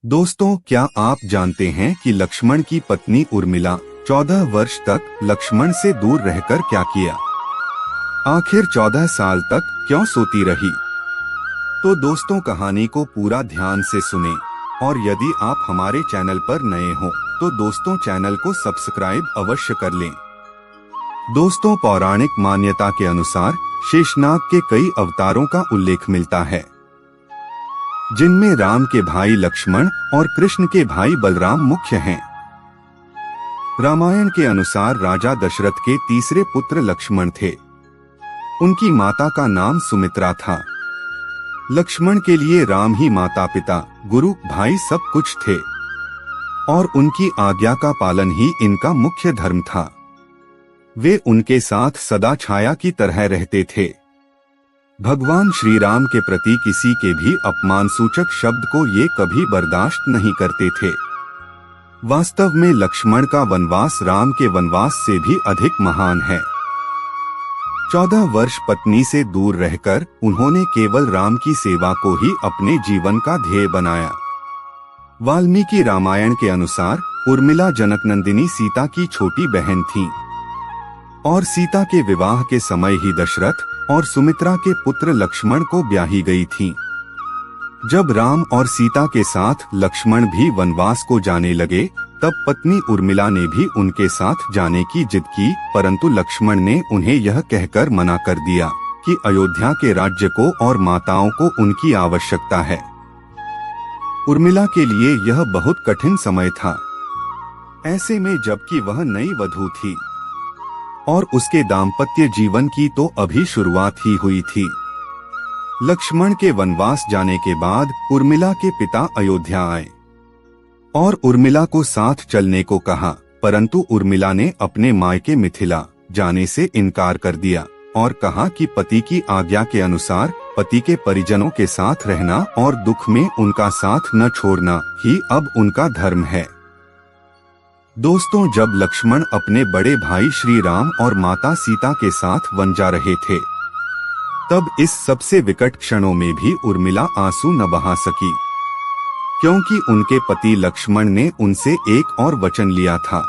दोस्तों, क्या आप जानते हैं कि लक्ष्मण की पत्नी उर्मिला 14 वर्ष तक लक्ष्मण से दूर रहकर क्या किया? आखिर 14 साल तक क्यों सोती रही? तो दोस्तों, कहानी को पूरा ध्यान से सुने। और यदि आप हमारे चैनल पर नए हो तो दोस्तों चैनल को सब्सक्राइब अवश्य कर लें। दोस्तों, पौराणिक मान्यता के अनुसार शेषनाग के कई अवतारों का उल्लेख मिलता है, जिनमें राम के भाई लक्ष्मण और कृष्ण के भाई बलराम मुख्य हैं। रामायण के अनुसार राजा दशरथ के तीसरे पुत्र लक्ष्मण थे। उनकी माता का नाम सुमित्रा था। लक्ष्मण के लिए राम ही माता पिता, गुरु, भाई सब कुछ थे और उनकी आज्ञा का पालन ही इनका मुख्य धर्म था। वे उनके साथ सदा छाया की तरह रहते थे। भगवान श्री राम के प्रति किसी के भी अपमान सूचक शब्द को ये कभी बर्दाश्त नहीं करते थे। वास्तव में लक्ष्मण का वनवास राम के वनवास से भी अधिक महान है। 14 वर्ष पत्नी से दूर रहकर उन्होंने केवल राम की सेवा को ही अपने जीवन का ध्येय बनाया। वाल्मीकि रामायण के अनुसार उर्मिला जनकनंदिनी सीता की छोटी बहन थी और सीता के विवाह के समय ही दशरथ और सुमित्रा के पुत्र लक्ष्मण को ब्याही गई थी। जब राम और सीता के साथ लक्ष्मण भी वनवास को जाने लगे, तब पत्नी उर्मिला ने भी उनके साथ जाने की जिद की, परंतु लक्ष्मण ने उन्हें यह कहकर मना कर दिया कि अयोध्या के राज्य को और माताओं को उनकी आवश्यकता है। उर्मिला के लिए यह बहुत कठिन समय था। ऐसे में जबकि वह नई वधू थी और उसके दाम्पत्य जीवन की तो अभी शुरुआत ही हुई थी। लक्ष्मण के वनवास जाने के बाद उर्मिला के पिता अयोध्या आए और उर्मिला को साथ चलने को कहा, परंतु उर्मिला ने अपने मायके मिथिला जाने से इनकार कर दिया और कहा कि पति की आज्ञा के अनुसार पति के परिजनों के साथ रहना और दुख में उनका साथ न छोड़ना ही अब उनका धर्म है। दोस्तों, जब लक्ष्मण अपने बड़े भाई श्री राम और माता सीता के साथ वन जा रहे थे, तब इस सबसे विकट क्षणों में भी उर्मिला आंसू न बहा सकी, क्योंकि उनके पति लक्ष्मण ने उनसे एक और वचन लिया था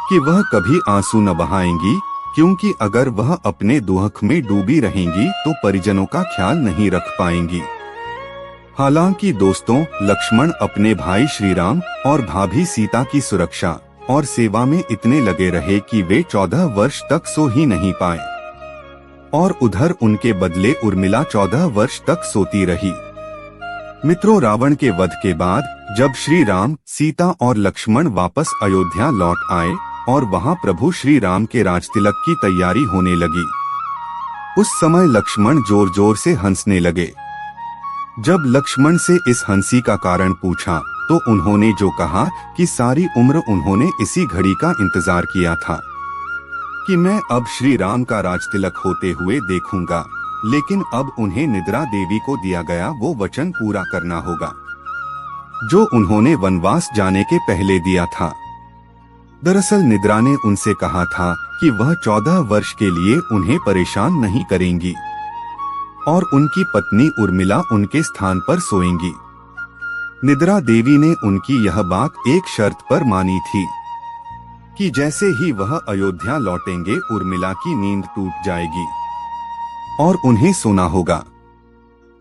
कि वह कभी आंसू न बहाएंगी, क्योंकि अगर वह अपने दुख में डूबी रहेंगी तो परिजनों का ख्याल नहीं रख पाएंगी। हालांकि दोस्तों, लक्ष्मण अपने भाई श्री राम और भाभी सीता की सुरक्षा और सेवा में इतने लगे रहे कि वे 14 वर्ष तक सो ही नहीं पाए और उधर उनके बदले उर्मिला 14 वर्ष तक सोती रही। मित्रों, रावण के वध के बाद जब श्री राम, सीता और लक्ष्मण वापस अयोध्या लौट आए और वहां प्रभु श्री राम के राजतिलक की तैयारी होने लगी, उस समय लक्ष्मण जोर जोर से हंसने लगे। जब लक्ष्मण से इस हंसी का कारण पूछा तो उन्होंने जो कहा कि सारी उम्र उन्होंने इसी घड़ी का इंतजार किया था कि मैं अब श्री राम का राजतिलक होते हुए देखूंगा, लेकिन अब उन्हें निद्रा देवी को दिया गया वो वचन पूरा करना होगा जो उन्होंने वनवास जाने के पहले दिया था। दरअसल निद्रा ने उनसे कहा था कि वह 14 वर्ष के लिए उन्हें परेशान नहीं करेंगी और उनकी पत्नी उर्मिला उनके स्थान पर सोएंगी। निद्रा देवी ने उनकी यह बात एक शर्त पर मानी थी कि जैसे ही वह अयोध्या लौटेंगे उर्मिला की नींद टूट जाएगी और उन्हें सोना होगा।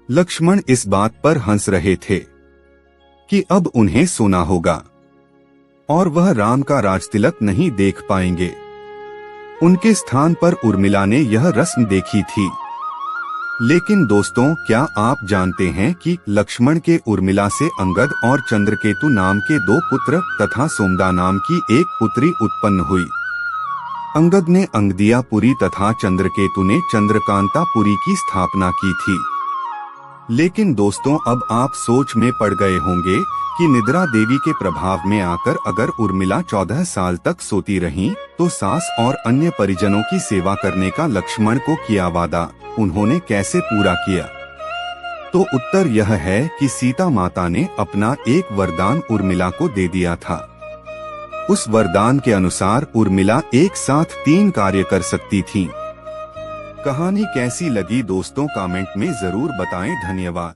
लक्ष्मण इस बात पर हंस रहे थे कि अब उन्हें सोना होगा और वह राम का राजतिलक नहीं देख पाएंगे। उनके स्थान पर उर्मिला ने यह रस्म देखी थी। लेकिन दोस्तों, क्या आप जानते हैं कि लक्ष्मण के उर्मिला से अंगद और चंद्रकेतु नाम के 2 पुत्र तथा सोमदा नाम की एक पुत्री उत्पन्न हुई। अंगद ने अंगदियापुरी तथा चंद्रकेतु ने चंद्रकांतापुरी की स्थापना की थी। लेकिन दोस्तों, अब आप सोच में पड़ गए होंगे कि निद्रा देवी के प्रभाव में आकर अगर उर्मिला 14 साल तक सोती रहीं, तो सास और अन्य परिजनों की सेवा करने का लक्ष्मण को किया वादा उन्होंने कैसे पूरा किया? तो उत्तर यह है कि सीता माता ने अपना एक वरदान उर्मिला को दे दिया था। उस वरदान के अनुसार उर्मिला एक साथ 3 कार्य कर सकती थी। कहानी कैसी लगी दोस्तों, कमेंट में जरूर बताएं। धन्यवाद।